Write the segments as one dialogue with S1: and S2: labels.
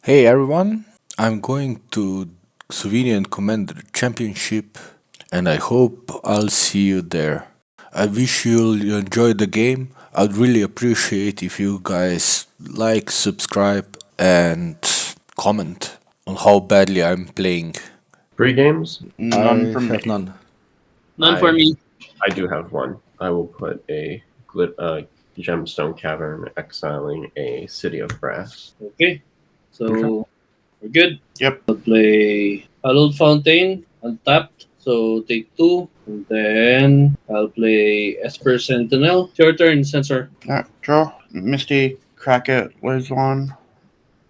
S1: Hey everyone, I'm going to Slovenian Commander Championship and I hope I'll see you there. I wish you'll enjoy the game. I'd really appreciate if you guys like, subscribe, and comment on how badly I'm playing.
S2: Free games?
S3: None
S1: I
S3: from
S1: have
S3: me.
S1: none.
S4: None for
S2: I
S4: me.
S2: I do have one. I will put a gemstone cavern exiling a city of brass.
S4: Okay. So we're good.
S3: Yep.
S4: I'll play Hallowed Fountain untapped. So take two. And then I'll play Esper Sentinel. It's your turn, Sensor.
S3: Alright, draw. Misty, crack it, lose one.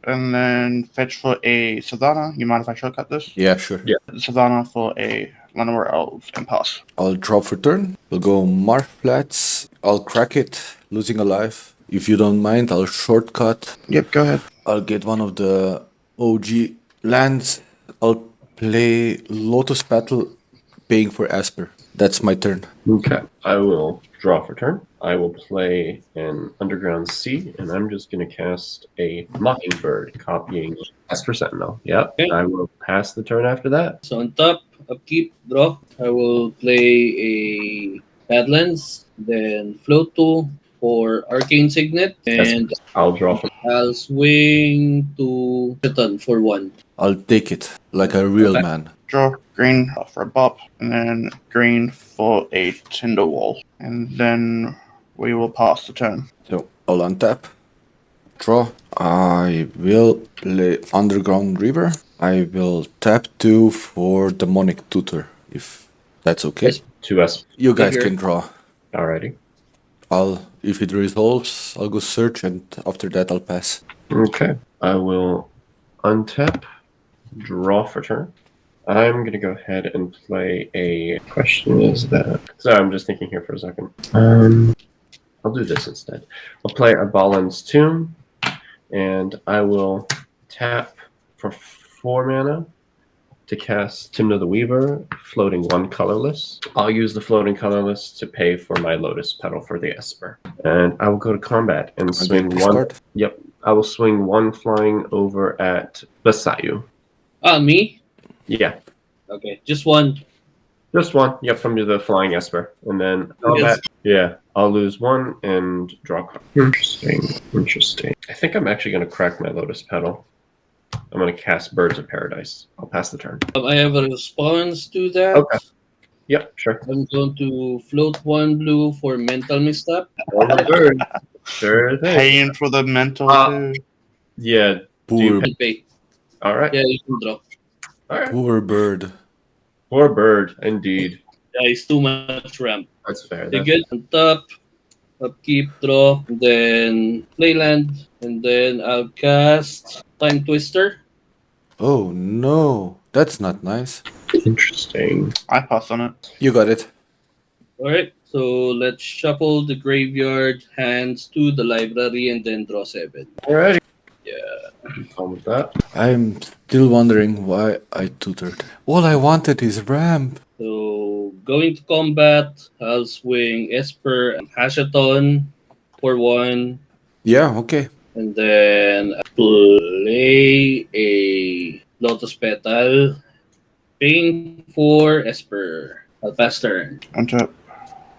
S3: And then fetch for a Savannah. You mind if I shortcut this?
S1: Yeah, sure.
S2: Yeah.
S3: Savannah for a Llanowar Elves and pass.
S1: I'll draw for turn. We'll go Marsh Flats. I'll crack it, losing a life. If you don't mind, I'll shortcut.
S3: Yep, go ahead.
S1: I'll get one of the OG lands. I'll play Lotus Battle, paying for Asper. That's my turn.
S2: Okay. I will draw for turn. I will play an Underground Sea, and I'm just going to cast a Mockingbird, copying Esper Sentinel. Yep.
S4: Okay.
S2: I will pass the turn after that.
S4: So on top, upkeep, draw. I will play a Badlands, then float two for Arcane Signet, and
S2: I'll draw for
S4: I'll swing to Hashaton for one.
S1: I'll take it like a real
S4: Okay.
S1: man.
S3: Draw green for a bop. And then green for a Tinder Wall. And then we will pass the turn.
S1: So I'll untap, draw. I will play Underground River. I will tap 2 for Demonic Tutor, if that's okay.
S4: Yes.
S2: 2S.
S1: You guys
S4: Here.
S1: can draw.
S2: Alrighty.
S1: If it resolves, I'll go search, and after that I'll pass.
S2: Okay. I will untap, draw for turn. I'm going to go ahead and play a question is that. Sorry, I'm just thinking here for a second. I'll do this instead. I'll play Arbalin's Tomb, and I will tap for 4 mana to cast Tymna the Weaver, floating 1 colorless. I'll use the floating colorless to pay for my Lotus Petal for the Esper. And I will go to combat and swing one.
S1: Discard.
S2: Yep. I will swing 1 flying over at Basayu.
S4: Me?
S2: Yeah.
S4: Okay, just one.
S2: Just 1. Yep, from the flying Esper. And then combat. Yeah. I'll lose 1 and draw a card. Interesting. I think I'm actually going to crack my Lotus Petal. I'm going to cast Birds of Paradise. I'll pass the turn.
S4: I have a response to that.
S2: Okay. Yep, sure.
S4: I'm going to float 1 blue for mental misstep.
S2: Bird. Sure thing.
S3: Paying for the mental too.
S2: Yeah.
S1: Poor,
S4: I'll pay.
S2: All right.
S4: Yeah, you can draw.
S2: All right.
S1: poor bird.
S2: Poor bird, indeed.
S4: Yeah, it's too much ramp.
S2: That's fair.
S4: They get on top, upkeep, draw, then play land, and then I'll cast Time Twister.
S1: Oh no, that's not nice.
S2: Interesting.
S3: I pass on it.
S1: You got it.
S4: Alright, so let's shuffle the graveyard hands to the library and then draw 7.
S2: All right.
S4: Yeah.
S2: I'm fine with that.
S1: I'm still wondering why I tutored. All I wanted is ramp.
S4: So going to combat, I'll swing Esper and Hashaton for 1.
S1: Yeah, okay.
S4: And then play a Lotus Petal. Paying for Esper. I'll pass turn.
S3: Untap.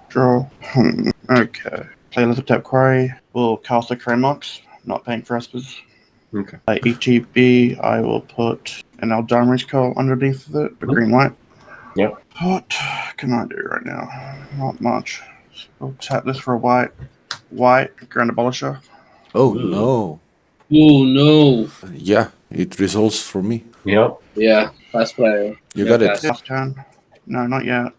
S3: Draw. Okay. Play a little tap quarry. We'll cast a Kramox. Not paying for Espers.
S2: Okay.
S3: By ETB, I will put an Eldarimer's Call underneath of it, the green white.
S2: Yep.
S3: What can I do right now? Not much. We'll tap this for a white. White, Grand Abolisher.
S1: Oh
S4: Ooh.
S1: no.
S4: Oh no.
S1: Yeah, it resolves for me.
S2: Yep.
S4: Yeah, pass player.
S1: You
S4: Yeah,
S1: got it.
S4: pass.
S3: Past turn. No, not yet.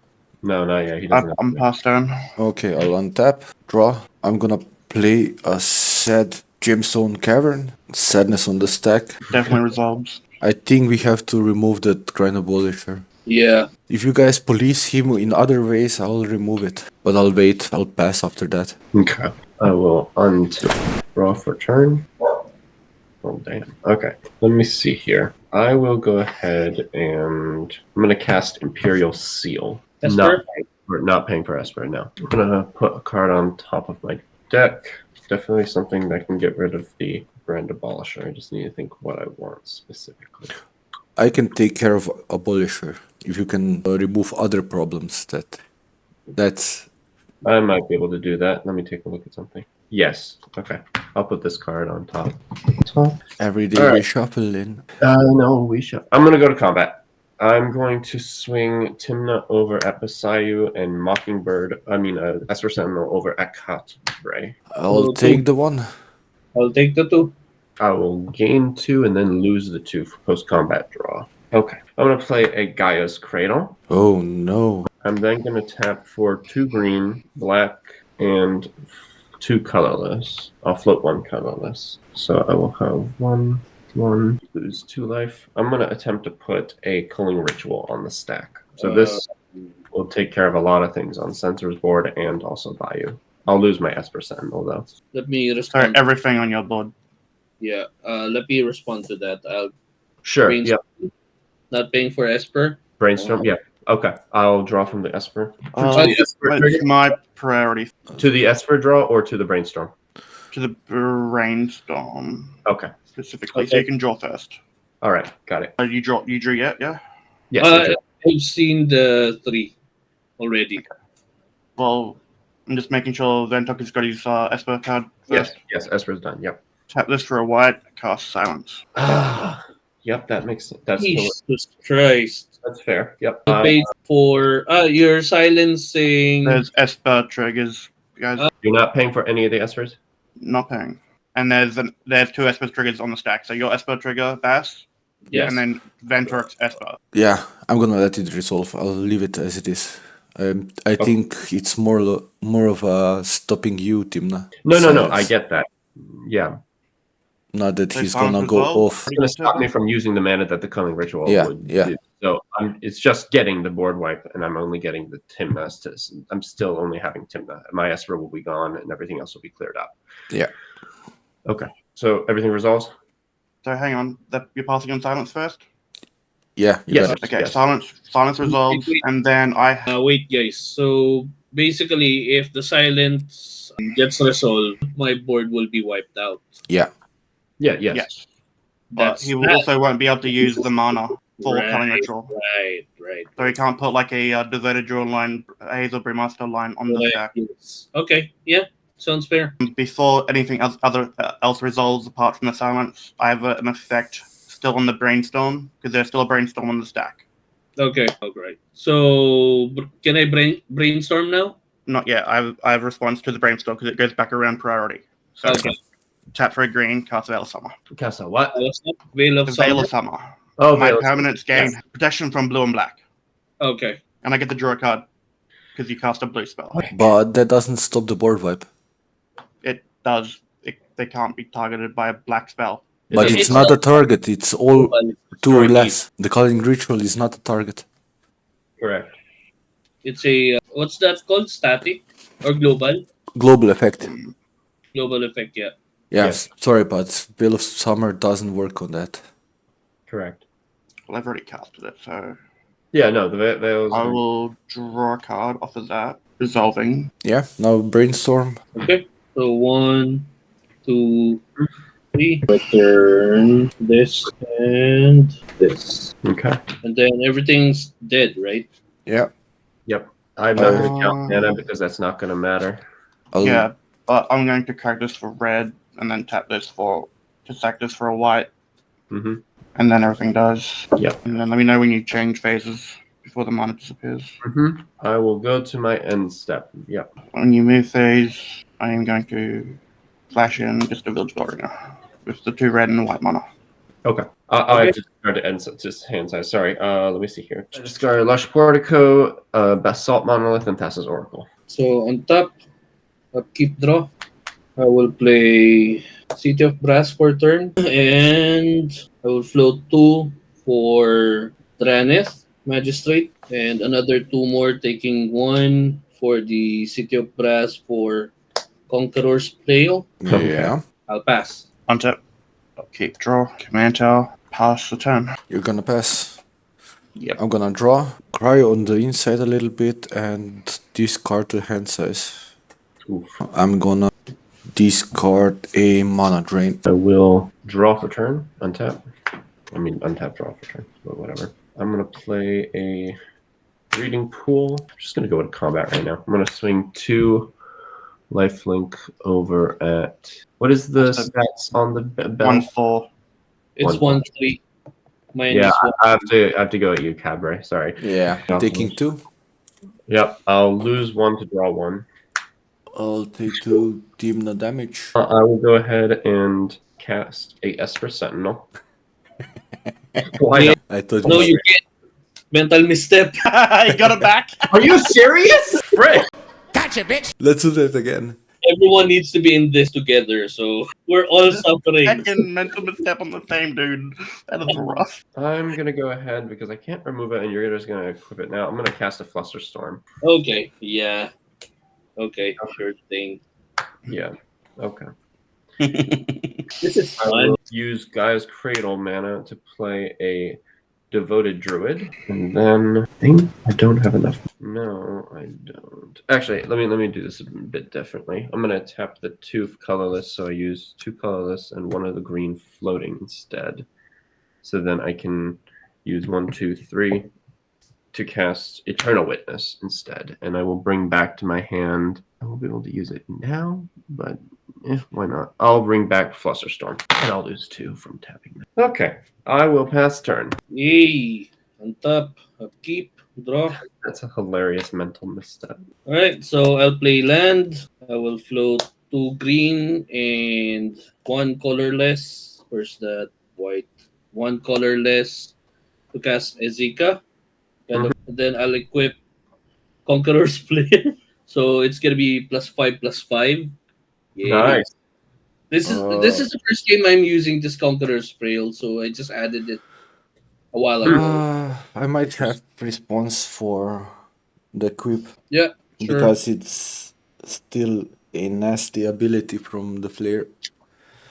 S2: No, not yet. He doesn't.
S3: I'm past turn.
S1: Okay, I'll untap, draw. I'm gonna play a sad Gemstone Cavern. Sadness on the stack.
S3: Definitely resolves.
S1: I think we have to remove that Grand Abolisher.
S4: Yeah.
S1: If you guys police him in other ways, I'll remove it. But I'll wait. I'll pass after that.
S2: Okay. I will untap. Draw for turn. Oh, damn. Okay. Let me see here. I will go ahead and I'm going to cast Imperial Seal.
S4: Esper?
S2: Not paying for Esper, no. I'm going to put a card on top of my deck. Definitely something that can get rid of the Brand Abolisher. I just need to think what I want specifically.
S1: I can take care of Abolisher. If you can remove other problems, that's
S2: I might be able to do that. Let me take a look at something. Yes. Okay. I'll put this card on top.
S1: every day
S2: All
S1: we
S2: right.
S1: shuffle in.
S2: No, we shall. I'm going to go to combat. I'm going to swing Tymna over at Basayu and Mockingbird. Esper Sentinel over at Katbre.
S1: I'll
S4: So
S1: take
S4: two.
S1: the one.
S4: I'll take the 2.
S2: I will gain 2 and then lose the 2 for post-combat draw. Okay. I'm going to play a Gaia's Cradle.
S1: Oh no.
S2: I'm then going to tap for 2 green, black, and 2 colorless. I'll float 1 colorless. So I will have 1, lose 2 life. I'm going to attempt to put a Culling Ritual on the stack. So this will take care of a lot of things on Sensor's board and also Bayou. I'll lose my Esper Sentinel, though.
S4: Let me
S3: So
S4: respond.
S3: everything on your board.
S4: Yeah. Let me respond to that. I'll
S2: Sure,
S4: brainstorm.
S2: yep.
S4: Not paying for Esper.
S2: Brainstorm, yeah. Okay, I'll draw from the Esper.
S3: It's my priority
S2: To the Esper draw or to the Brainstorm?
S3: to the brainstorm
S2: Okay,
S3: specifically, so
S4: Okay.
S3: you can draw first.
S2: all right, got it.
S3: You drew yet? Yeah.
S2: Yes, I drew.
S4: I've seen the 3 already.
S3: Well, I'm just making sure Ventok has got his Esper card
S2: Yes,
S3: first.
S2: yes, Esper's done, yep.
S3: Tap this for a white, cast Silence.
S2: Yep, that makes sense. That's
S4: Jesus Christ.
S2: that's fair. Yep.
S4: You paid for you're silencing.
S3: There's Esper triggers, guys.
S2: You're not paying for any of the Espers?
S3: Not paying. And there's 2 Esper triggers on the stack. So your Esper trigger, Bass,
S2: Yes.
S3: and then Ventork's Esper.
S1: Yeah, I'm gonna let it resolve. I'll leave it as it is. I think it's more of a stopping you, Tymna.
S2: No, I
S1: Silence.
S2: get that. Yeah.
S1: Not that
S3: So
S1: he's
S3: silence
S1: gonna go
S3: resolve?
S1: off.
S2: It's going to stop me from using the mana that the Culling Ritual
S1: Yeah,
S2: would
S1: yeah.
S2: do. So it's just getting the board wipe, and I'm only getting the Tymna. I'm still only having Tymna. My Esper will be gone, and everything else will be cleared up.
S1: Yeah.
S2: Okay. So everything resolves?
S3: So hang on, you're passing on Silence first?
S1: Yeah, you
S2: Yes.
S1: got it.
S3: Okay,
S2: Yes.
S3: silence resolves,
S4: Wait.
S3: and then
S4: Wait, guys. So basically, if the silence gets resolved, my board will be wiped out.
S1: Yeah.
S2: Yeah, yes.
S3: yes. But
S4: That's
S3: he will also won't be able to use the mana for
S4: Right.
S3: Culling Ritual.
S4: Right.
S3: So he can't put like a Deserted Jewel line, a Hazel Brewmaster line on the stack.
S4: Yes. Okay. Yeah. Sounds fair.
S3: Before anything else resolves apart from the silence, I have an effect still on the brainstorm because there's still a brainstorm on the stack.
S4: Okay. All right. So can I brainstorm now?
S3: Not yet. I have response to the brainstorm because it goes back around priority. So
S4: Okay.
S3: tap for a green, cast Veil of Summer.
S2: Castle, what?
S4: What's that? Veil of
S3: The Veil
S4: Summer.
S3: of Summer.
S2: Oh,
S3: My
S2: Veil of Summer.
S3: permanents gain
S2: Yes.
S3: protection from blue and black,
S4: Okay.
S3: and I get to draw a card because you cast a blue spell.
S1: But that doesn't stop the board wipe.
S3: It does. They can't be targeted by a black spell.
S1: But
S4: It's
S1: it's not a target. It's all
S4: Global.
S1: 2 or less. The Culling Ritual is not a target.
S2: Correct.
S4: It's a what's that called? Static or global?
S1: Global effect.
S4: Global effect. Yeah.
S1: Yes. Sorry, but Veil of Summer doesn't work on that.
S2: Correct.
S3: Well, I've already casted it, so
S2: Yeah, no, the Veils.
S3: I will draw a card off of that, resolving.
S1: Yeah. Now brainstorm.
S4: Okay. So 1, 2, 3. Return this and this,
S2: Okay.
S4: and then everything's dead, right?
S1: Yeah.
S2: Yep. I'm not going to count
S3: Uh,
S2: mana because that's not going to matter.
S3: Yeah, but I'm going to crack this for red, and then tap this to sack this for a white,
S2: Mm-hmm.
S3: and then everything does.
S2: Yep.
S3: And then let me know when you change phases before the mana disappears.
S2: Mm-hmm. I will go to my end step. Yep.
S3: When you move phase, I am going to flash in just a Village Warrior with the 2 red and the white mana.
S2: Okay. I have to discard the end just hand size. Sorry. Let me see here. I discard Lush Portico, Basalt Monolith, and Thassa's Oracle.
S4: So on top, upkeep draw. I will play City of Brass for turn, and I will float 2 for Traneth, Magistrate, and another 2 more, taking 1 for the City of Brass for Conqueror's Flail.
S1: Yeah.
S4: I'll pass.
S3: Untap, upkeep, draw, command tower, pass the turn.
S1: You're gonna pass.
S3: Yep.
S1: I'm gonna draw. Cry on the inside a little bit and discard the hand size.
S2: Oof.
S1: I'm gonna discard a mana drain.
S2: I will draw for turn, untap. I mean, untap, draw for turn, but whatever. I'm going to play a reading pool. I'm just going to go into combat right now. I'm going to swing 2 lifelink over at... What is the stats on the bell?
S3: 1/4.
S4: It's 1/3. Mine
S2: Yeah,
S4: is one.
S2: I have to go at you, Cabre. Sorry.
S1: Yeah, taking 2.
S2: Yep, I'll lose 1 to draw 1.
S1: I'll take 2 Tymna damage.
S2: I will go ahead and cast a Esper Sentinel. Why
S4: Yeah.
S2: not?
S1: I thought
S4: No, you can't. Mental misstep.
S3: You got it back.
S2: Are you serious? Frick!
S1: Let's do that again.
S4: Everyone needs to be in this together, so we're all suffering.
S3: Second mental misstep on the same dude. That is rough.
S2: I'm gonna go ahead because I can't remove it, and you're just gonna equip it now. I'm gonna cast a Flusterstorm.
S4: Okay, yeah. Okay, sure thing.
S2: Yeah. Okay.
S4: This is
S2: I
S4: fun.
S2: will use Gaia's Cradle mana to play a Devoted Druid, and then I think I don't have enough. No, I don't. Actually, let me do this a bit differently. I'm gonna tap the 2 colorless, so I use 2 colorless and 1 of the green floating instead. So then I can use 1, 2, 3 to cast Eternal Witness instead, and I will bring back to my hand. I won't be able to use it now, but why not? I'll bring back Flusterstorm, and I'll lose 2 from tapping that. Okay, I will pass turn.
S4: Yay! Untap, upkeep, draw.
S2: That's a hilarious mental misstep.
S4: Alright, so I'll play land. I will float 2 green and 1 colorless. Where's that white? 1 colorless to cast Esika. And then I'll equip Conqueror's Flare. So it's gonna be +5/+5. Yay.
S2: Nice.
S4: This is the first game I'm using this Conqueror's Frail, so I just added it a while ago.
S1: I might have response for the equip
S4: Yeah, sure.
S1: because it's still a nasty ability from the flare.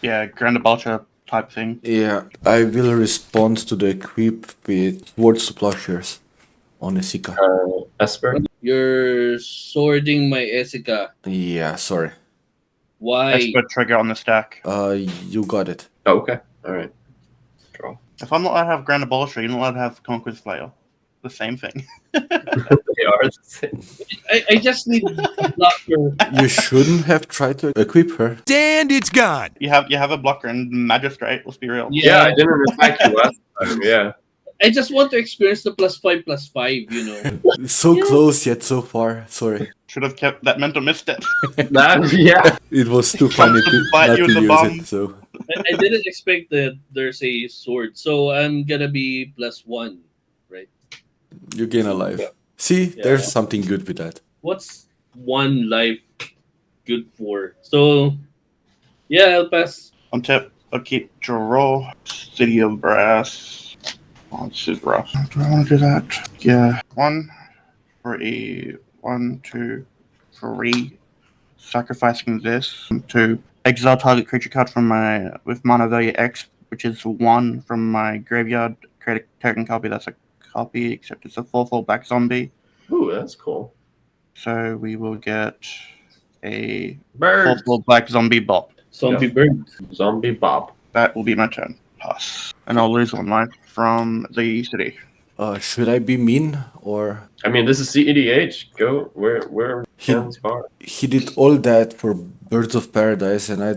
S3: Yeah, Grand Abalcha type thing.
S1: Yeah, I will respond to the equip with Swords to Plowshares on Esika.
S2: Esper.
S4: You're swording my Esika.
S1: Yeah, sorry.
S4: Why?
S3: Esper trigger on the stack.
S1: You got it.
S2: Oh, okay. All right. Draw.
S3: If I'm not allowed to have Grand Abalcha, you're not allowed to have Conqueror's Flail. The same thing.
S2: They are the same.
S4: I just need blocker.
S1: You shouldn't have tried to equip her.
S5: And it's gone.
S3: You have a blocker and Magistrate, let's be real.
S2: Yeah, I didn't attack you last time. Yeah.
S4: I just want to experience the +5/+5, you know.
S1: So close yet so far. Sorry.
S3: Should have kept that mental misstep.
S2: Yeah.
S1: It was too funny to
S3: Bite
S1: not
S3: you
S1: to
S3: in the
S1: use
S3: bum.
S1: it. So
S4: I didn't expect that there's a sword, so I'm gonna be +1, right?
S1: you gain a life. See, there's something good with that.
S4: What's 1 life good for? So, yeah, I'll pass.
S3: On tip, I'll keep draw. City of Brass. Oh, this is rough. Do I want to do that? Yeah. 1, 3, 1, 2, 3. Sacrificing this to exile target creature card from my with mana value X, which is 1 from my graveyard. Create a token copy. That's a copy, except it's a 4/4 black zombie.
S2: Ooh, that's cool.
S3: So we will get a
S2: Bird.
S3: 4/4 black zombie bop.
S4: Zombie bird.
S2: Zombie Bob.
S3: That will be my turn. Pass. And I'll lose 1 life from the city.
S1: Should I be mean or
S2: I mean, this is CEDH. Go where hands are.
S1: he did all that for Birds of Paradise, and I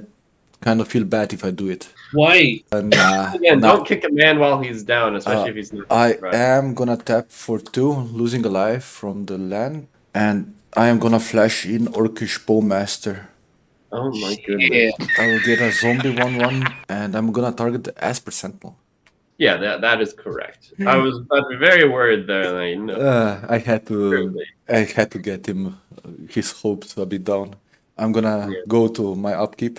S1: kind of feel bad if I do it.
S4: Why?
S1: And
S2: Again, don't kick a man while he's down, especially if he's not.
S1: I
S2: right.
S1: am gonna tap for 2, losing a life from the land, and I am gonna flash in Orcish Bowmaster.
S2: Oh my goodness.
S4: Yeah.
S1: I will get a zombie 1/1, and I'm gonna target the Asper Sentinel.
S2: Yeah, that is correct. I was very worried there. Like, no,
S1: I had to get him his hopes a bit down. I'm gonna go to my upkeep.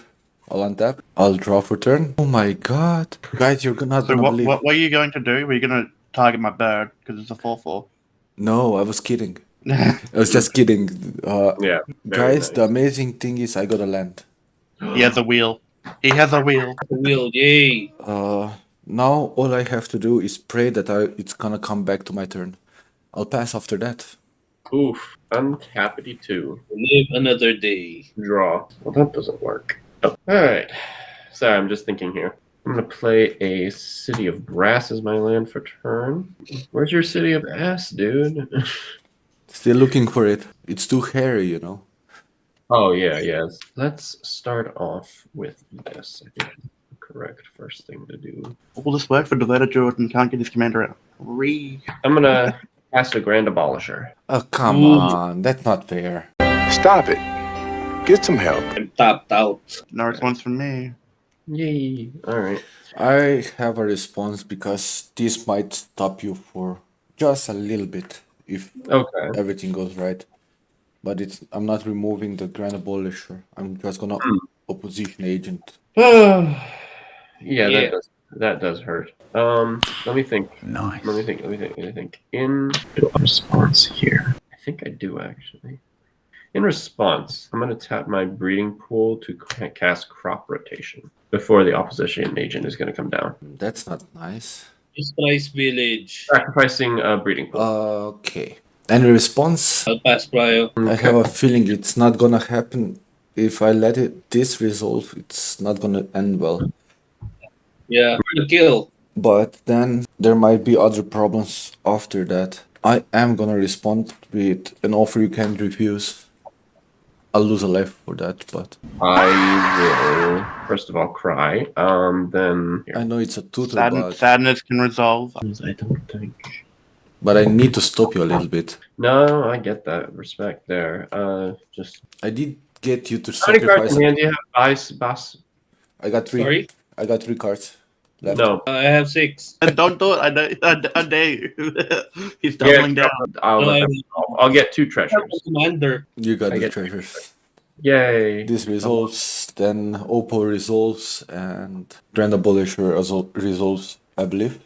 S1: I'll untap. I'll draw for turn. Oh my god, guys, you're not
S3: So
S1: gonna believe.
S3: what are you going to do? Were you going to target my bird because it's a 4/4?
S1: No, I was kidding. I was just kidding.
S2: yeah.
S1: Guys,
S2: nice.
S1: the amazing thing is I got a land.
S3: He has a wheel. He has a wheel.
S4: The wheel, yay.
S1: Now all I have to do is pray that it's gonna come back to my turn. I'll pass after that.
S2: Oof. Untappity 2.
S4: Live another day.
S2: Draw. Well, that doesn't work. Oh. Alright. Sorry, I'm just thinking here. I'm going to play a City of Brass as my land for turn. Where's your City of Ass, dude?
S1: Still looking for it. It's too hairy, you know.
S2: Oh, yeah, yes. Let's start off with this. I think that's the correct first thing to do.
S3: All this work for Devoted Jordan can't get his commander out.
S2: I'm going to cast a Grand Abolisher.
S1: Oh, come
S4: Ooh.
S1: on. That's not fair.
S5: Stop it. Get some help.
S4: I'm tapped out.
S3: No response from me.
S2: Yay. Alright.
S1: I have a response because this might stop you for just a little bit if
S2: Okay.
S1: everything goes right. But I'm not removing the Grand Abolisher. I'm just gonna opposition agent.
S2: Yeah,
S4: Yeah.
S2: that does hurt. Let me think.
S5: Nice.
S2: Let me think. In response here, I think I do actually. In response, I'm going to tap my breeding pool to cast Crop Rotation before the opposition agent is going to come down.
S1: That's not nice.
S4: Spice Village.
S2: Sacrificing a breeding pool.
S1: Okay. Any response?
S4: I'll pass Cryo.
S1: I have a feeling it's not gonna happen. If I let this resolve, it's not gonna end well.
S4: Yeah, the kill.
S1: But then there might be other problems after that. I am gonna respond with an offer you can't refuse. I'll lose a life for that, but
S2: I will first of all cry. Then
S1: I know it's a tutor, but
S3: Sadness can resolve.
S2: I don't think.
S1: but I need to stop you a little bit.
S2: No, I get that respect there. Just
S1: I did get you to
S2: how many cards
S1: sacrifice.
S2: in hand do you have? Boss?
S1: I got 3.
S4: Sorry?
S1: I got 3 cards left.
S2: No.
S4: I have 6.
S3: Don't do it. I dare you. He's doubling down.
S2: I'll get 2 treasures.
S4: Commander.
S1: You got
S2: I
S1: the
S2: get
S1: treasures.
S2: Yay.
S1: This resolves, then Oppo resolves, and Grand Abolisher also resolves, I believe.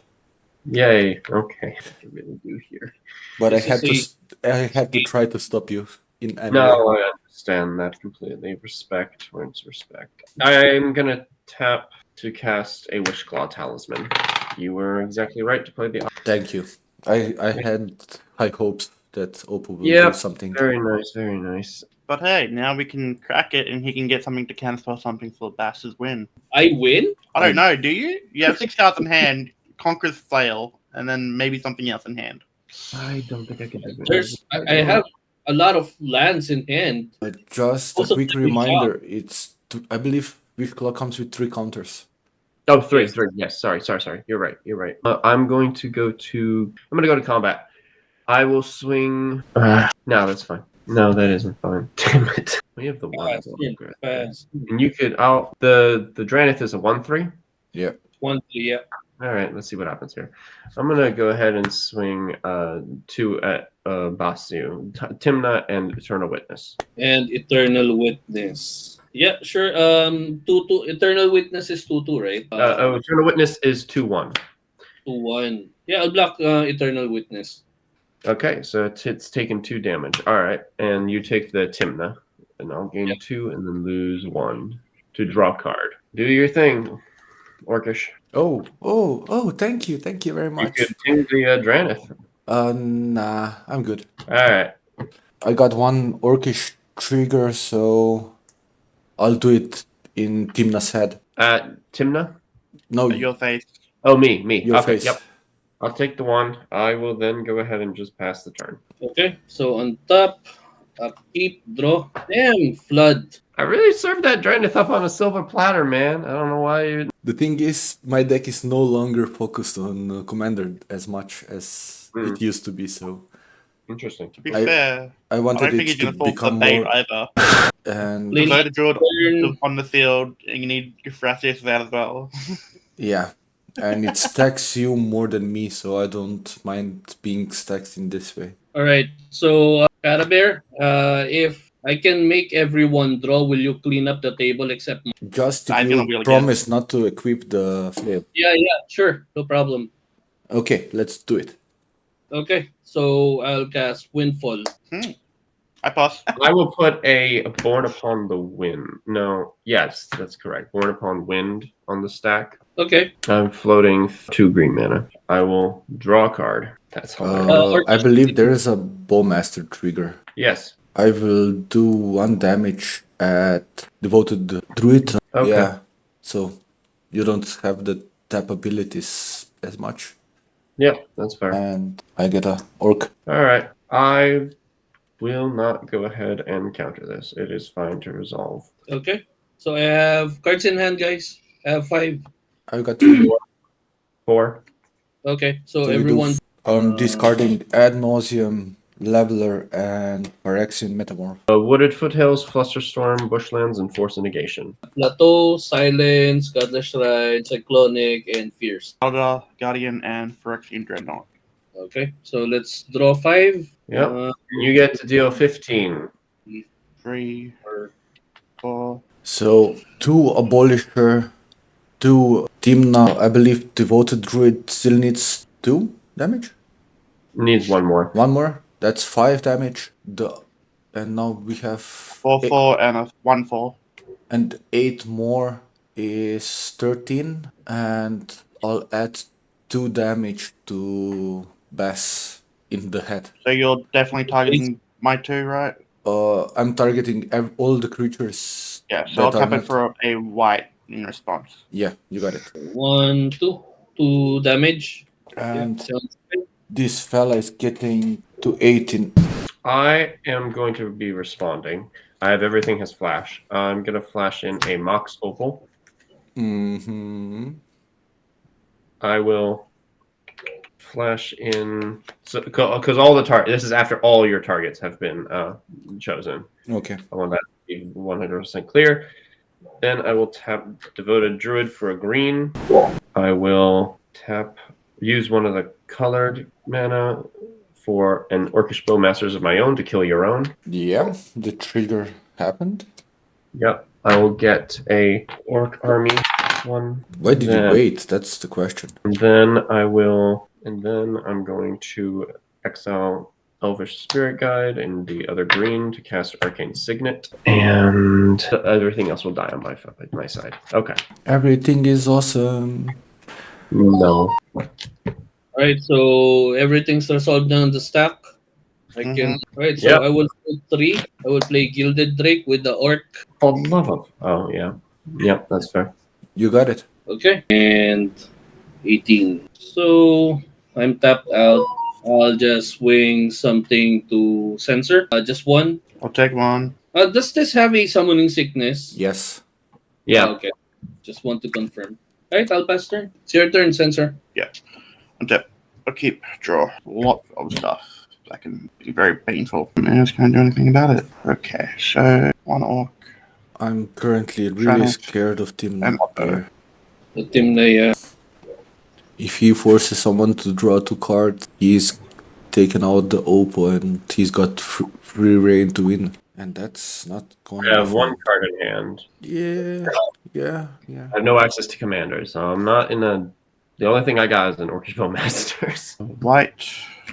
S2: Yay. Okay. What do I really do here?
S1: But I
S4: This
S1: had
S4: is
S1: I had to try to stop you in any
S2: No,
S1: way.
S2: I understand that completely. Respect wins respect. I'm gonna tap to cast a Wishclaw Talisman. You were exactly right to play the.
S1: Thank you. I had high hopes that Oppo will
S2: Yeah,
S1: do something.
S2: very nice, very nice.
S3: But hey, now we can crack it and he can get something to cancel something for Bass's win.
S4: I win?
S3: I don't know, do you? You have 6 cards in hand, Conqueror's Flail, and then maybe something else in hand.
S2: I don't think I can do it.
S4: I have a lot of lands in hand.
S1: Just a
S4: Also,
S1: quick
S4: good
S1: reminder, I believe Wishclaw comes with 3 counters.
S2: Oh, three. Yes, sorry. You're right. I'm going to go to combat. I will swing. No, that's fine. No, that isn't fine. Damn it. We have the one.
S4: Fast.
S2: And you could. The Dranith is a 1/3.
S1: Yeah.
S4: 1, 3, yeah.
S2: All right, let's see what happens here. I'm gonna go ahead and swing 2 at Basu, Tymna, and Eternal Witness.
S4: And Eternal Witness. Yeah, sure. 2-2. Eternal Witness is 2-2, right?
S2: Eternal Witness is 2/1.
S4: 2-1. Yeah, I'll block Eternal Witness.
S2: Okay, so it's taken 2 damage. All right, and you take the Tymna, and I'll gain 2 and then lose 1 to draw a card. Do your thing, Orcish.
S1: Oh, thank you very
S2: You
S1: much.
S2: could ting the Dranith.
S1: Nah, I'm good.
S2: All right.
S1: I got 1 Orcish trigger, so I'll do it in Tymna's head.
S2: Tymna?
S1: No,
S3: Your face.
S2: Oh, me.
S1: your
S2: Okay,
S1: face.
S2: yep. I'll take the 1. I will then go ahead and just pass the turn.
S4: Okay, so on top, upkeep, draw. Damn, flood.
S2: I really served that Dranith up on a silver platter, man. I don't know why you...
S1: The thing is, my deck is no longer focused on Commander as much as it used to be, so
S2: Interesting.
S3: To be
S1: I
S3: fair,
S1: I
S3: I
S1: wanted
S3: don't think
S1: it
S3: he's
S1: to
S3: going to fall for
S1: become
S3: bait
S1: more.
S3: either.
S1: And
S4: Please.
S3: Devoted Jordan
S4: Turn.
S3: on the field, and you need your Thrasius out as well.
S1: yeah, and it stacks you more than me, so I don't mind being stacked in this way.
S4: All right, so Carabear, if I can make everyone draw, will you clean up the table except?
S1: Just if
S3: I'm
S1: you
S3: gonna wheel again.
S1: promise not to equip the flail.
S4: Yeah, sure, no problem.
S1: Okay, let's do it.
S4: Okay, so I'll cast Windfall.
S3: I pass.
S2: I will put a Born Upon the Wind. No, yes, that's correct. Born Upon Wind on the stack.
S4: Okay.
S2: I'm floating 2 green mana. I will draw a card. That's hilarious.
S1: I believe there is a Bowmaster trigger.
S2: Yes.
S1: I will do 1 damage at Devoted Druid.
S2: Okay.
S1: Yeah, so you don't have the tap abilities as much.
S2: Yep, that's fair.
S1: And I get a Orc.
S2: Alright. I will not go ahead and counter this. It is fine to resolve.
S4: Okay. So I have cards in hand, guys. I have 5.
S1: I got 3.
S2: 4.
S4: Okay. So,
S1: So we do
S4: everyone.
S1: discarding Ad Nauseam, Leveler, and Phyrexian Metamorph.
S2: Wooded Foothills, Flusterstorm, Bushlands, and Force of Negation.
S4: Plateau, Silence, Godless Shrine, Cyclonic, and Fierce.
S3: Elder, Guardian, and Phyrexian Dreadnought.
S4: Okay. So let's draw 5.
S2: Yep. You get to deal 15.
S3: 3,
S4: Or
S3: 4.
S1: So 2 Abolisher, 2 Tymna. I believe Devoted Druid still needs 2 damage?
S2: Needs 1 more.
S1: 1 more? That's 5 damage. And now we have
S3: 4, 4, and a 1, 4.
S1: and 8 more is 13, and I'll add 2 damage to Bass in the head.
S3: So you're definitely targeting my 2, right?
S1: I'm targeting all the creatures.
S3: Yeah, so I'll
S1: that are
S3: tap it
S1: not-
S3: for a white in response.
S1: Yeah, you got it.
S4: 1, 2. 2 damage.
S1: And
S4: Sounds good.
S1: this fella is getting to 18.
S2: I am going to be responding. I have everything has flash. I'm going to flash in a Mox Opal.
S1: Mm-hmm.
S2: I will flash in because all the this is after all your targets have been chosen.
S1: Okay.
S2: I want that to be 100% clear. Then I will tap Devoted Druid for a green. I will use one of the colored mana for an Orcish Bowmasters of my own to kill your own.
S1: Yeah, the trigger happened.
S2: Yep. I will get a Orc Army one.
S1: Why did you
S2: Then-
S1: wait? That's the question.
S2: And then I'm going to exile Elvish Spirit Guide and the other green to cast Arcane Signet. And everything else will die on my side. Okay.
S1: Everything is awesome.
S2: No.
S4: Alright, so everything's resolved down the stack. I can. Alright, so
S2: Yep.
S4: I will put 3. I will play Gilded Drake with the Orc.
S2: For love of. Oh, yeah. Yep, that's fair.
S1: You got it.
S4: Okay. And 18. So I'm tapped out. I'll just swing something to censor. Just 1.
S3: I'll take 1.
S4: Does this have a summoning sickness?
S1: Yes.
S2: Yeah.
S4: Okay. Just want to confirm. Alright, I'll pass turn. It's your turn, censor.
S3: Untap. I'll keep draw. A lot of stuff. That can be very painful. I just can't do anything about it. Okay, so 1 Orc.
S1: I'm currently really
S3: Trying to-
S1: scared of Tymna
S3: I'm up
S1: there.
S4: The Tymna,
S1: If he forces someone to draw 2 cards, he's taken out the Opal and he's got free reign to win. And that's not going
S2: I have
S1: to
S2: 1 card in hand.
S1: Yeah.
S2: I have no access to commanders, so I'm not in a. The only thing I got is an Orcish Bowmasters.
S3: White.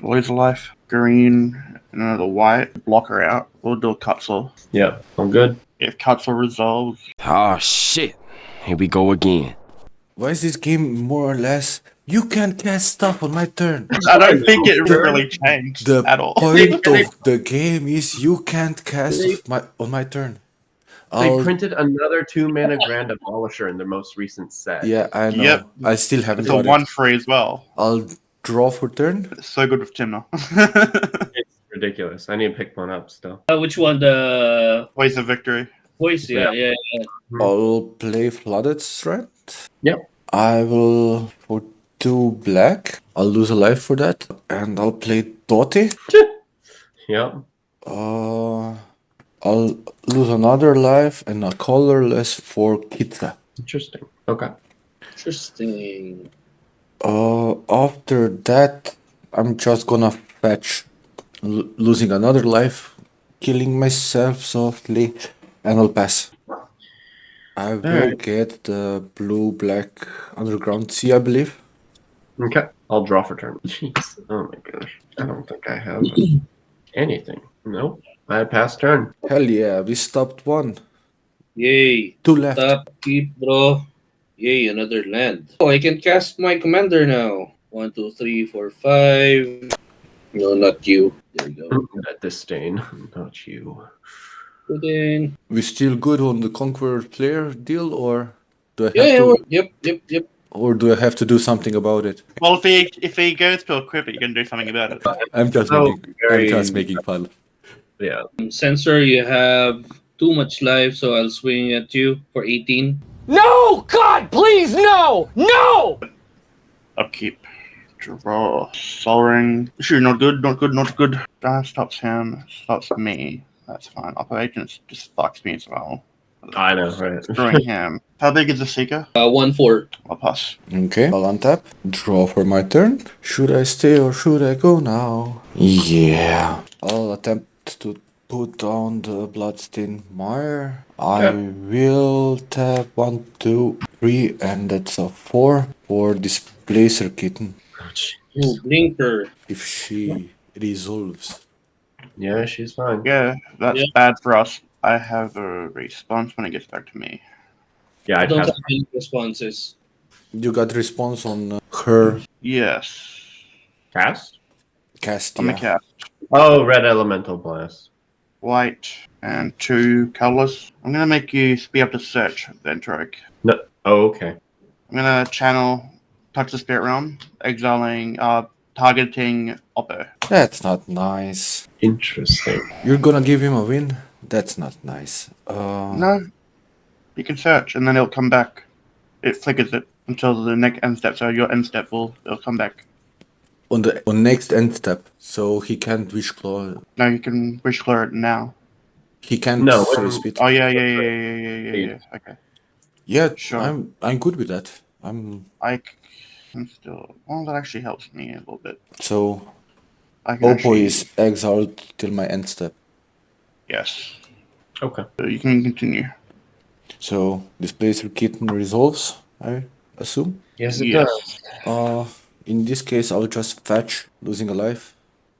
S3: Lose a life. Green. And another white. Block her out. We'll do a Cutslaw.
S2: Yep, I'm good.
S3: If Cutslaw resolves,
S6: Oh shit. Here we go again.
S1: Why is this game more or less? You can't cast stuff on my turn.
S3: I don't think it really changed
S1: The
S3: at all.
S1: point of the game is you can't cast on my turn.
S2: They
S1: I'll-
S2: printed another 2 mana Grand Abolisher in their most recent set.
S1: Yeah, I know.
S3: Yep.
S1: I still haven't
S3: It's a
S1: got
S3: 1-3 as well.
S1: it. I'll draw for turn.
S3: It's so good with Tymna.
S2: It's ridiculous. I need to pick one up still.
S4: which one? The
S3: Ways of victory.
S4: voice? Yeah.
S1: I'll play Flooded Strand.
S2: Yep.
S1: I will for 2 black. I'll lose a life for that. And I'll play Doty.
S2: Yep.
S1: I'll lose another life and a colorless for Kitha.
S2: Interesting. Okay.
S4: Interesting.
S1: After that, I'm just gonna fetch, losing another life, killing myself softly, and I'll pass. I will
S2: Alright.
S1: get the blue-black underground sea, I believe.
S2: Okay. I'll draw for turn. Jeez. Oh my gosh. I don't think I have anything. Nope. I passed turn.
S1: Hell yeah, we stopped 1.
S4: Yay.
S1: 2 left.
S4: Tap, keep, draw. Yay, another land. Oh, I can cast my commander now. 1, 2, 3, 4, 5. No, not you. There you go.
S2: That disdain, not you.
S4: Put in.
S1: We still good on the Conqueror player deal, or do I
S4: Yeah,
S1: have
S4: yeah,
S1: to,
S4: yep.
S1: or do I have to do something about it?
S3: Well, if he goes to equip it, you can do something about it.
S1: I'm just
S2: So
S1: making, I'm just making fun.
S2: Yeah.
S4: Sensor, you have too much life, so I'll swing at you for 18.
S7: No! God, please, no! No!
S3: Upkeep. Draw. Sol Ring. Sure, not good, not good, not good. That stops him, stops me. That's fine. Operations just fucks me as well.
S2: I know, right?
S3: Screwing him. How big is the Seeker?
S4: 1, 4.
S3: I'll pass.
S1: Okay, I'll untap. Draw for my turn. Should I stay or should I go now? Yeah. I'll attempt to put down the Bloodstained Mire. I will tap 1, 2, 3, and that's a 4 for Displacer Kitten.
S4: Oh, Blinker.
S1: If she resolves.
S2: Yeah, she's fine.
S3: Yeah, that's
S4: Yeah.
S3: bad for us. I have a response when it gets back to me.
S2: Yeah,
S4: I
S2: I'd
S4: don't
S2: have.
S4: have any responses.
S1: You got response on her
S3: Yes.
S2: Cast?
S1: cast,
S3: On the
S1: yeah.
S3: cast.
S2: Oh, red elemental blast.
S3: White and 2 colorless. I'm gonna make you be able to search then, Troke.
S2: No. Oh, okay.
S3: I'm gonna channel Touch the Spirit Realm, exiling, targeting Oppo.
S1: That's not nice.
S2: Interesting.
S1: You're gonna give him a win? That's not nice.
S3: No, you can search and then it'll come back. It flickers it until the next end step, so your end step it'll come back.
S1: On next end step, so he can't wish claw.
S3: No, you can wish clear it now.
S1: He can't
S2: No,
S1: sorry speed.
S3: Oh yeah. Okay.
S1: Yeah,
S3: Sure.
S1: I'm good with that. I'm
S3: I'm still. Well, that actually helps me a little bit.
S1: so
S3: I can
S1: Oppo
S3: actually,
S1: is exiled till my end step.
S3: yes.
S2: Okay.
S3: So you can continue.
S1: So Displacer Kitten resolves, I assume.
S2: Yes, it
S3: Yes.
S2: does.
S1: In this case I'll just fetch losing a life.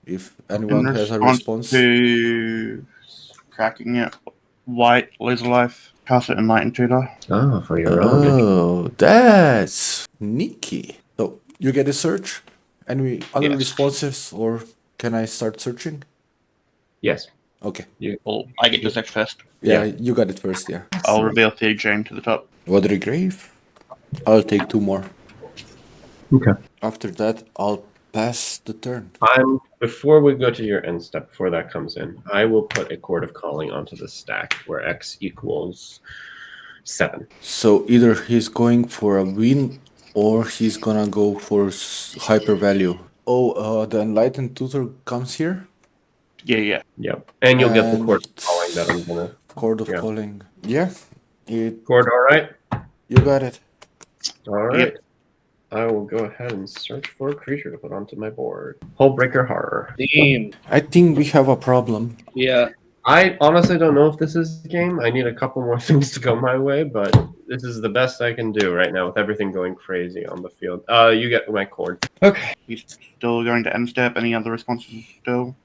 S1: If anyone
S3: In
S1: has a
S3: response
S1: response.
S3: to cracking it, white laser life, cast it Enlightened Tutor.
S2: Oh, for your own.
S1: Oh, that's sneaky. So you get a search? Any other
S3: Yes.
S1: responses, or can I start searching?
S2: Yes.
S1: Okay.
S3: Well, I get to search first.
S1: Yeah,
S2: Yeah.
S1: you got it first, yeah.
S3: I'll reveal Theory Jane to the top.
S1: Watery Grave. I'll take 2 more.
S2: Okay.
S1: After that, I'll pass the turn.
S2: Before we go to your end step, before that comes in, I will put a Chord of Calling onto the stack where X equals 7.
S1: So either he's going for a win, or he's gonna go for hyper value. Oh, the Enlightened Tutor comes here?
S3: Yeah.
S2: Yep. And you'll get the
S1: And-
S2: Chord of Calling that I'm gonna.
S1: Chord of
S2: Yeah.
S1: Calling. Yeah,
S2: Chord, all right?
S1: you got it.
S2: All right. I will go ahead and search for a creature to put onto my board. Hullbreaker Horror.
S4: Damn.
S1: I think we have a problem.
S4: Yeah.
S2: I honestly don't know if this is a game. I need a couple more things to go my way, but this is the best I can do right now with everything going crazy on the field. You get my chord. Okay.
S3: He's still going to end step. Any other responses still?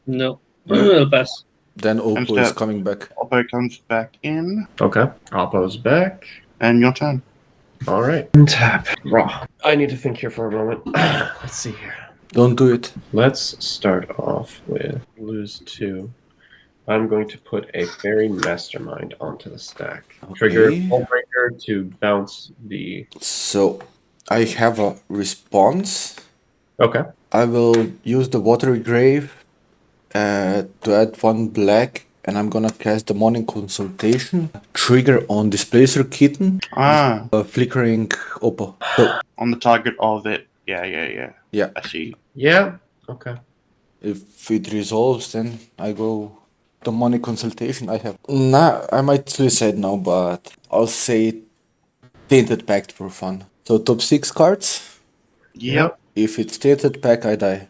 S4: No. I'll pass.
S1: Then Oppo is
S3: step.
S1: coming back.
S3: Oppo comes back in,
S2: Okay. Oppo's back.
S3: and your turn.
S2: All right. Tap. Raw. I need to think here for a moment. Let's see here.
S1: Don't do it.
S2: Let's start off with lose 2. I'm going to put a Fairy Mastermind onto the stack. Trigger
S1: Okay.
S2: Hullbreaker to bounce the.
S1: So I have a response.
S2: Okay.
S1: I will use the Watery Grave to add 1 black, and I'm gonna cast the Morning Consultation. Trigger on Displacer Kitten, flickering Oppo. So
S3: On the target of it. Yeah.
S1: yeah,
S3: I see.
S2: Yeah. Okay.
S1: if it resolves, then I go the Morning Consultation. I have. Nah, I might suicide now, but I'll say Tainted Pact for fun. So top 6 cards.
S3: Yep.
S1: If it's Tainted Pact, I die.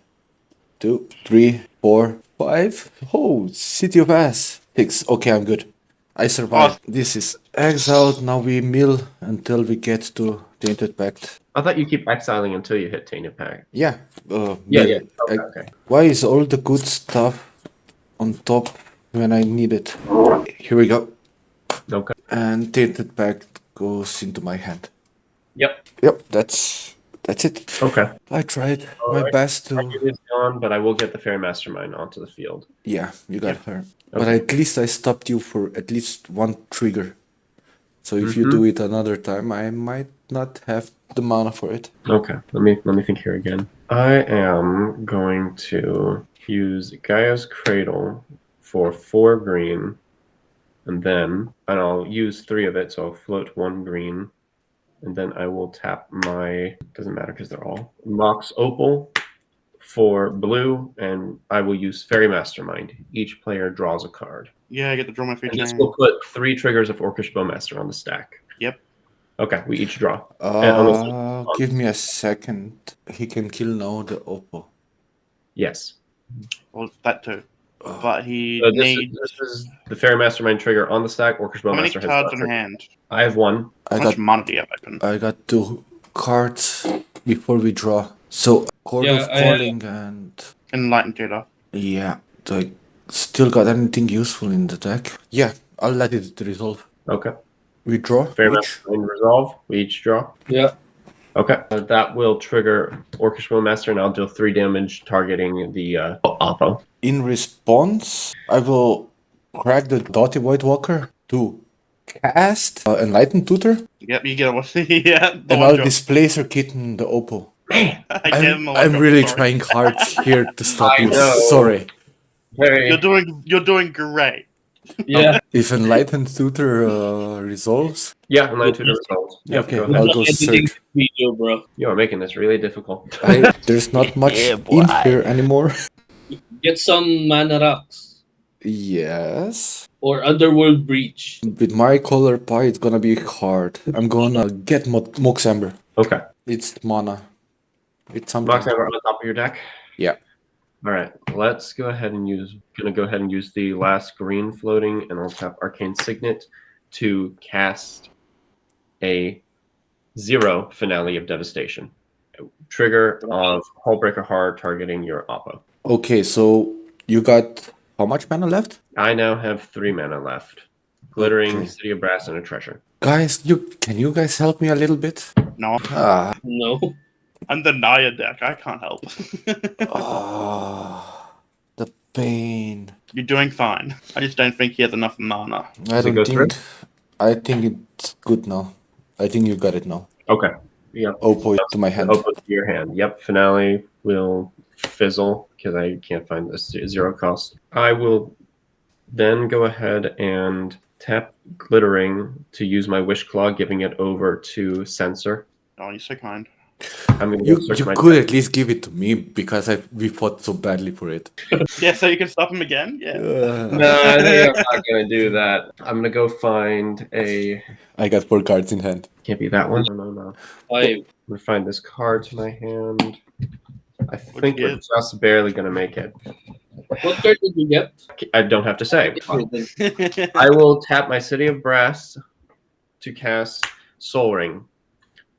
S1: 2, 3, 4, 5. Oh, City of Ass. 6. Okay, I'm good. I survived. This is exiled. Now we mill until we get to Tainted Pact.
S2: I thought you keep exiling until you hit Tainted Pact.
S1: Yeah.
S2: Yeah.
S1: mill.
S2: Okay.
S1: Why is all the good stuff on top when I need it? Here we go.
S2: Okay.
S1: And Tainted Pact goes into my hand.
S2: Yep.
S1: Yep, that's it.
S2: Okay.
S1: I tried
S2: All
S1: my
S2: right.
S1: best to.
S2: Target is gone, but I will get the Fairy Mastermind onto the field.
S1: Yeah, you got her. But
S2: Okay.
S1: at least I stopped you for at least one trigger. So if you
S2: Mhm.
S1: do it another time, I might not have the mana for it.
S2: Okay. Let me think here again. I am going to use Gaia's Cradle for 4 green, and I'll use 3 of it, so I'll float 1 green, and then I will tap my, doesn't matter because they're all Mox Opal for blue, and I will use Fairy Mastermind. Each player draws a card.
S3: Yeah, I get to draw my
S2: And
S3: feature
S2: this
S3: name.
S2: will put 3 triggers of Orcish Bowmaster on the stack.
S3: Yep.
S2: Okay, we each draw. And
S1: Give me a second. He can kill now the Oppo.
S2: yes.
S3: Well, that too. But he
S2: So
S3: needs.
S2: this is the Fairy Mastermind trigger on the stack. Orcish
S3: How many
S2: Bowmaster has
S3: cards
S2: no
S3: in
S2: trigger.
S3: hand?
S2: I have 1.
S1: I
S3: How
S1: got
S3: much mana do you have open?
S1: I got 2 cards before we draw. So Chord
S4: Yeah,
S1: of
S4: I have-
S1: Calling and
S3: Enlightened Tutor.
S1: yeah, do I still got anything useful in the deck? Yeah, I'll let it resolve.
S2: Okay.
S1: We draw
S2: Fairy
S1: each.
S2: Mastermind resolve. We each draw.
S4: Yeah.
S2: Okay. That will trigger Orcish Bowmaster, and I'll deal 3 damage targeting the Oppo.
S1: In response, I will crack the Doughty White Walker to cast Enlightened Tutor,
S3: Yep, you get a yeah. The
S1: and
S3: one
S1: I'll
S3: drop.
S1: displace her kitten, the Oppo.
S3: I get him the one
S1: I'm
S3: drop,
S1: really
S3: sorry.
S1: trying hard here to stop
S2: I
S1: you.
S2: know.
S1: Sorry.
S2: Very.
S3: You're doing great.
S4: Yeah.
S1: If Enlightened Tutor resolves,
S2: Yeah, Enlightened Tutor resolves. Yep,
S1: okay,
S2: go
S4: I'm
S2: ahead.
S1: I'll
S4: not
S1: go
S4: editing
S1: search.
S4: the video, bro.
S2: You are making this really difficult.
S1: There's not much
S7: Yeah,
S1: in
S7: boy.
S1: here anymore.
S4: Get some mana rocks
S1: Yes.
S4: or Underworld Breach.
S1: With my color pie, it's gonna be hard. I'm gonna get Mox Amber.
S2: Okay.
S1: It's mana. It's something.
S2: Mox Hammer on the top of your deck.
S1: Yeah.
S2: All right. Let's go ahead and use the last green floating, and I'll tap Arcane Signet to cast a 0 Finale of Devastation. Trigger of Hullbreaker Heart targeting your Oppo.
S1: Okay, so you got how much mana left?
S2: I now have 3 mana left. Glittering,
S1: Okay.
S2: City of Brass, and a treasure.
S1: Guys, can you guys help me a little bit?
S3: No,
S1: Ah,
S4: No.
S3: I'm the Naya deck. I can't help.
S1: the pain.
S3: You're doing fine. I just don't think he has enough mana.
S1: I
S2: Does it go
S1: don't think. I think it's good now. I think you got it now.
S2: Okay. Yep.
S1: Oppo to my hand.
S2: Oppo to your hand. Yep. Finale will fizzle because I can't find the 0 cost. I will then go ahead and tap Glittering to use my Wish Claw, giving it over to Censor.
S3: Oh, you're so kind.
S2: I'm going to
S1: You
S2: search my
S1: could at least give it to me because we fought so badly for it.
S3: Yeah, so you can stop him again? Yeah.
S2: No, I think I'm not going to do that. I'm going to go find a...
S1: I got 4 cards in hand.
S2: Can't be that one. No.
S4: 5.
S2: I'm going to find this card to my hand. I think
S3: you
S2: we're just barely going to make it.
S4: What card did you get?
S2: I don't have to say. I will tap my City of Brass to cast Soul Ring.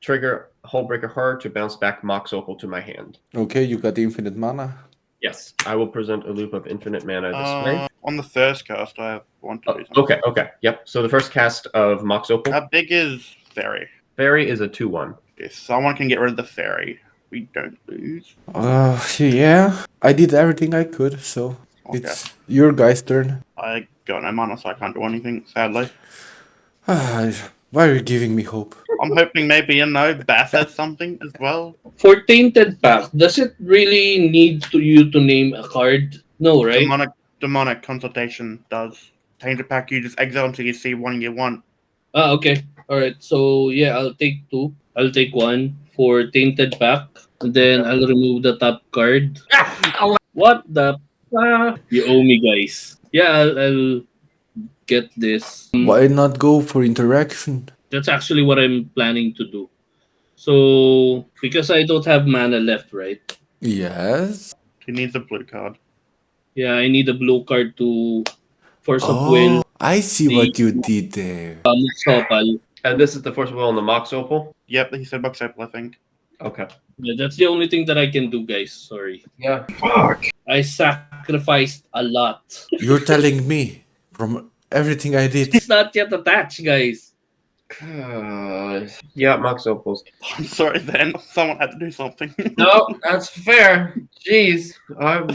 S2: Trigger Hullbreaker Heart to bounce back Mox Opal to my hand.
S1: Okay, you got the infinite mana.
S2: Yes, I will present a loop of infinite mana this way.
S3: On the first cast, I have one to do something.
S2: Okay. Yep. So the first cast of Mox Opal.
S3: How big is Fairy?
S2: Fairy is a 2/1.
S3: If someone can get rid of the Fairy, we don't lose.
S1: Yeah. I did everything I could, so
S3: Okay.
S1: it's your guys' turn.
S3: I got no mana, so I can't do anything, sadly.
S1: Why are you giving me hope?
S3: I'm hoping maybe, Bath has something as well.
S4: For Tainted Pact, does it really need you to name a card? No, right?
S3: Demonic Consultation does. Tainted Pack, you just exile until you see one you want.
S4: Ah, okay. Alright, so yeah, I'll take 2. I'll take 1 for Tainted Pact. And then I'll remove the top card. What the? You owe me, guys. Yeah, I'll get this.
S1: Why not go for interaction?
S4: That's actually what I'm planning to do. So, because I don't have mana left, right?
S1: Yes.
S3: He needs a blue card.
S4: Yeah, I need a blue card to Force of Will.
S1: I see what you did there.
S4: Sopal.
S2: And this is the Force of Will on the Mox Opal.
S3: Yep, he said Box Apple, I think.
S2: Okay.
S4: Yeah, that's the only thing that I can do, guys. Sorry.
S2: Yeah.
S4: I sacrificed a lot.
S1: You're telling me from everything I did.
S4: It's not yet attached, guys.
S2: Yeah, Max Opals.
S3: I'm sorry, then. Someone had to do something.
S2: No, that's fair. Jeez, I'm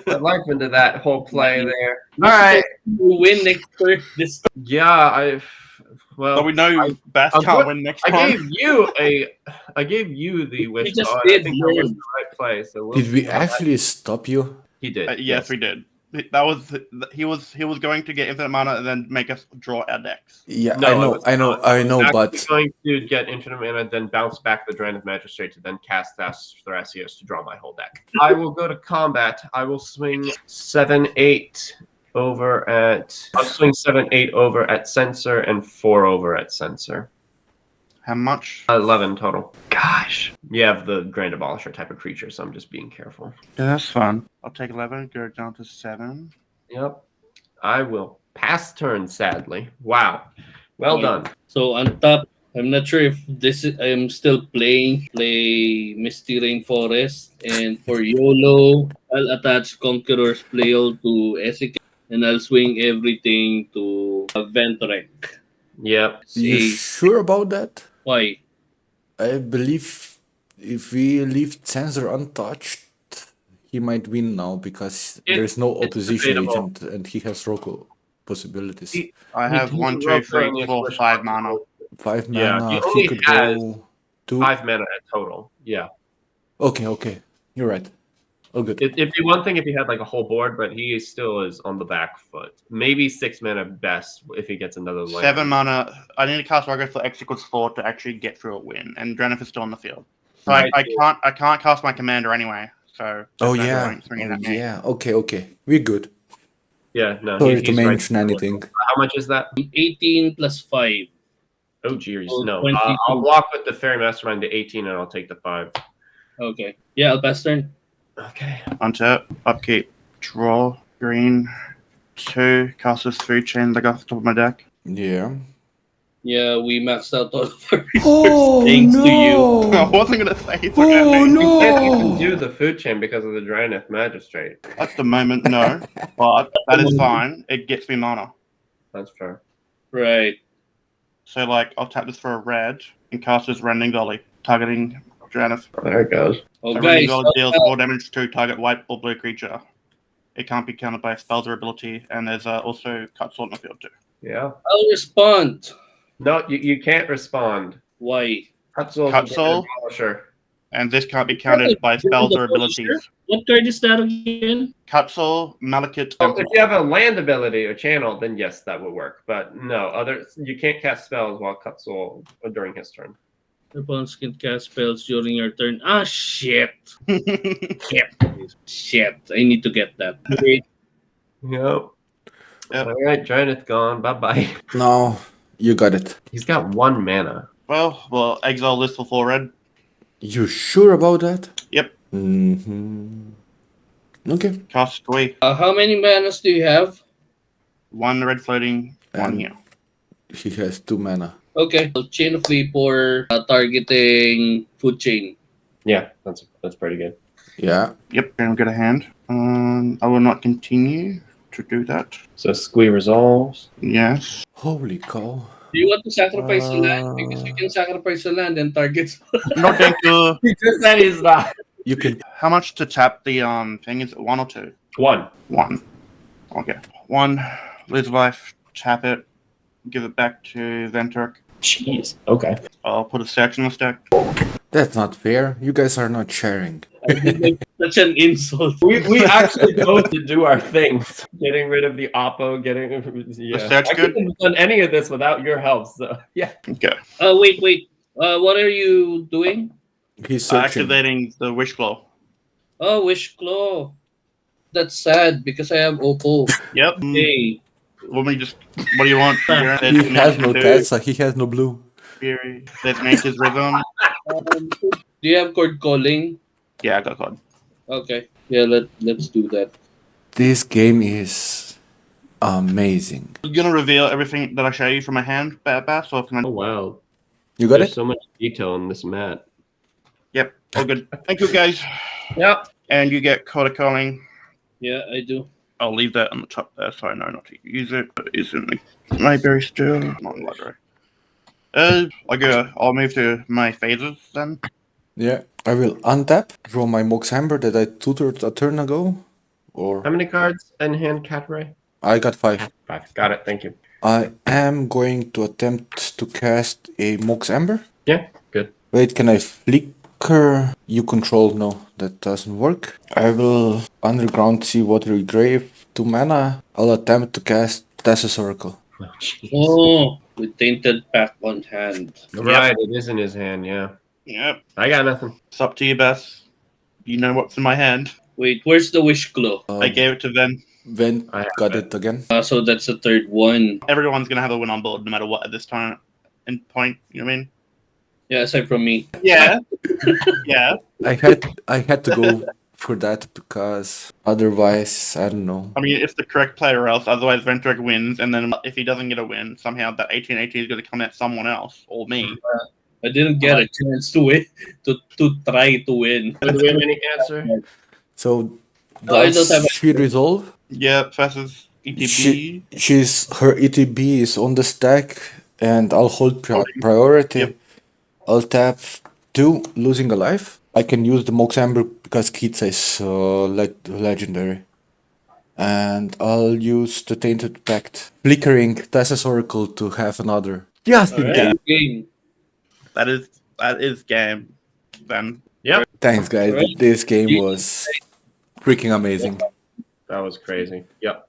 S2: put life into that whole play there. All right.
S4: You win next turn. This
S2: Yeah, well,
S3: So we know Bass
S2: I'm
S3: can't
S2: good.
S3: win next
S2: I
S3: time.
S2: gave you the wish
S4: just
S2: ball.
S4: did
S2: I think I went
S4: learn.
S2: to the right place. So we'll
S1: Did we
S2: see how that-
S1: actually stop you?
S2: He did.
S3: Yes, we did. That was he was going to get infinite mana and then make us draw our decks.
S1: Yeah,
S2: No, it was
S1: I know,
S2: actually
S1: but
S2: going to get infinite mana, then bounce back the Drain of Magistrate to then cast Thrasius to draw my whole deck. I will go to combat. I will swing 7/8 over at. I'll swing 7/8 over at Censor and 4 over at Censor.
S3: How much?
S2: 11 total. Gosh. You have the Grand Abolisher type of creature, so I'm just being careful.
S3: Yeah, that's fun. I'll take 11, go down to 7.
S2: Yep. I will pass turn, sadly. Wow. Well done.
S4: So on top, I'm not sure if this is, I'm still play Misty Rainforest, and for YOLO, I'll attach Conqueror's Flail to Esika, and I'll swing everything to Venturek.
S2: Yep.
S1: you
S4: See
S1: sure about that?
S4: why?
S1: I believe if we leave Censor untouched, he might win now because there's no
S2: it's
S1: opposition
S2: debatable.
S1: agent and he has Rocco possibilities.
S3: I have
S2: He's
S3: 1, 2,
S2: Rocco
S3: 3,
S2: and he has
S3: 4,
S2: Wish
S3: 5
S2: Ball.
S3: mana.
S1: 5
S2: Yeah,
S1: mana,
S2: he
S1: he
S2: only
S1: could
S2: has
S1: go 2.
S2: 5 mana at total. Yeah.
S1: Okay, you're right. Oh, good.
S2: It'd be one thing if he had like a whole board, but he still is on the back foot. Maybe 6 mana best if he gets another land.
S3: 7 mana. I need to cast Rocco for X equals 4 to actually get through a win, and Drenif is still on the field. So
S2: Right.
S3: I can't cast my commander anyway. So
S1: Oh
S3: there's no
S1: yeah,
S3: point swinging at me.
S1: yeah. Okay, we're good.
S2: Yeah, no.
S1: Sorry to
S2: he's right.
S1: mention anything.
S2: How much is that?
S4: 18 plus 5.
S2: Oh, geez.
S4: Oh,
S2: No.
S4: 22.
S2: I'll block with the Fairy Mastermind to 18 and I'll take the 5.
S4: Okay. Yeah, I'll pass turn.
S2: Okay.
S3: Untap, upkeep, draw, green, 2, cast this 3 chain like off the top of my deck.
S1: Yeah.
S4: Yeah, we maxed out all of our
S1: Oh
S4: thanks to you.
S3: I wasn't gonna say it's
S1: Oh
S3: okay.
S2: You can't even
S1: no!
S2: do the food chain because of the Dryneth Magistrate.
S3: At the moment, no. But that is fine. It gets me mana.
S2: That's fair.
S4: Right.
S3: So like I'll tap this for a red and cast this Rending Volley, targeting Drenif.
S2: There it goes.
S4: Oh,
S3: So
S4: guys,
S3: Rending Volley deals 4 damage to target white or blue creature. It can't be countered by spells or ability, and there's also cut sword in the field too.
S2: Yeah.
S4: I'll respond.
S2: No, you can't respond.
S4: Why?
S2: Cut Soul.
S3: Cut Soul?
S2: Sure.
S3: And this can't be countered by spells or abilities.
S4: What card is that again?
S3: Cut Soul, Malekith,
S2: Well, if you have a land ability or channel, then yes, that would work. But no, you can't cast spells while Cut Soul during his turn.
S4: Your opponents can cast spells during your turn. Ah, shit. Shit. I need to get that. Wait.
S2: Yep.
S3: Yep.
S2: All right, Dryneth gone. Bye bye.
S1: No, you got it.
S2: He's got 1 mana.
S3: Well, exile this for 4 red.
S1: You sure about that?
S3: Yep.
S1: Mm-hmm. Okay.
S3: Cast 3.
S4: How many manas do you have?
S3: 1 red floating, 1
S1: And-
S3: here.
S1: He has 2 mana.
S4: Okay. So chain of Vapor targeting food chain.
S2: Yeah, that's pretty good.
S1: Yeah.
S3: Yep, and get a hand. I will not continue to do that.
S2: So Squee resolves.
S3: Yes.
S1: Holy cow.
S4: Do you want to sacrifice the land? Because you can sacrifice the land and target.
S3: No, thank you.
S2: He just said he's not.
S1: You can.
S3: How much to tap the thing? Is it 1 or 2?
S2: 1.
S3: 1. Okay. 1. Lose life. Tap it. Give it back to Venturk.
S2: Jeez. Okay.
S3: I'll put a search in the stack.
S1: That's not fair. You guys are not sharing.
S4: Such an insult.
S2: We actually go to do our things. Getting rid of the Oppo,
S3: The search
S2: I
S3: good?
S2: couldn't have done any of this without your help, so yeah.
S3: Okay.
S4: Wait. What are you doing?
S1: He's searching.
S3: Activating the Wish Claw.
S4: Oh, Wish Claw. That's sad because I have Oppo.
S3: Yep.
S4: Hey.
S3: What do you want? There's
S1: He has no
S3: Nature's
S1: Tetsa. He has no blue.
S3: Fury. There's Nature's Rhythm.
S4: Do you have Cord Calling?
S3: Yeah, I got God.
S4: Okay. Yeah, let's do that.
S1: This game is amazing.
S3: I'm gonna reveal everything that I show you from my hand, Bass, or can I?
S2: Oh wow.
S1: You got
S2: There's
S1: it?
S2: so much detail on this mat.
S3: Yep, all good. Thank you, guys.
S2: Yep.
S3: And you get Quarter Calling.
S4: Yeah, I do.
S3: I'll leave that on the top there, so I know not to use it. But it's in the library still, not in the library. I'll move to my phases then.
S1: Yeah. I will untap, draw my Mox Amber that I tutored a turn ago.
S2: How
S1: Or
S2: many cards in hand, Catray?
S1: I got 5.
S2: 5. Got it. Thank you.
S1: I am going to attempt to cast a Mox Amber.
S2: Yeah, good.
S1: Wait, can I flicker? You control? No, that doesn't work. I will Underground Sea Watery Grave. 2 mana. I'll attempt to cast Tessa's Oracle.
S2: Oh, jeez.
S4: Oh, with Tainted Pack on hand.
S2: Right, it is in his hand, yeah.
S3: Yep.
S2: I got nothing.
S3: It's up to you, Bess. You know what's in my hand.
S4: Wait, where's the Wish Glow?
S3: I gave it to Ven.
S1: Ven
S2: I have
S1: got
S2: it.
S1: it again.
S4: So that's the third one.
S3: Everyone's gonna have a win on board no matter what at this time and point. You know what I mean?
S4: Yeah, aside from me.
S3: Yeah. Yeah.
S1: I had to go for that because otherwise I don't know.
S3: I mean, it's the correct player or else. Otherwise, Ventrek wins, and then if he doesn't get a win, somehow that 1818 is going to come at someone else or me.
S4: I didn't get a chance to win, to try to win.
S2: Do we have any answer?
S1: So
S4: No, I don't have
S1: does she resolve?
S3: Yep, versus ETB.
S1: Her ETB is on the stack, and I'll hold priority.
S3: Yep.
S1: I'll tap 2, losing a life. I can use the Mox Amber because Kitsa is legendary. And I'll use the Tainted Pact, flickering Tessa's Oracle to have another. Just in
S3: Alright.
S1: case.
S4: Game.
S3: That is game. Then
S1: Thanks, guys.
S4: Alright.
S1: This game was freaking amazing.
S2: That was crazy. Yep.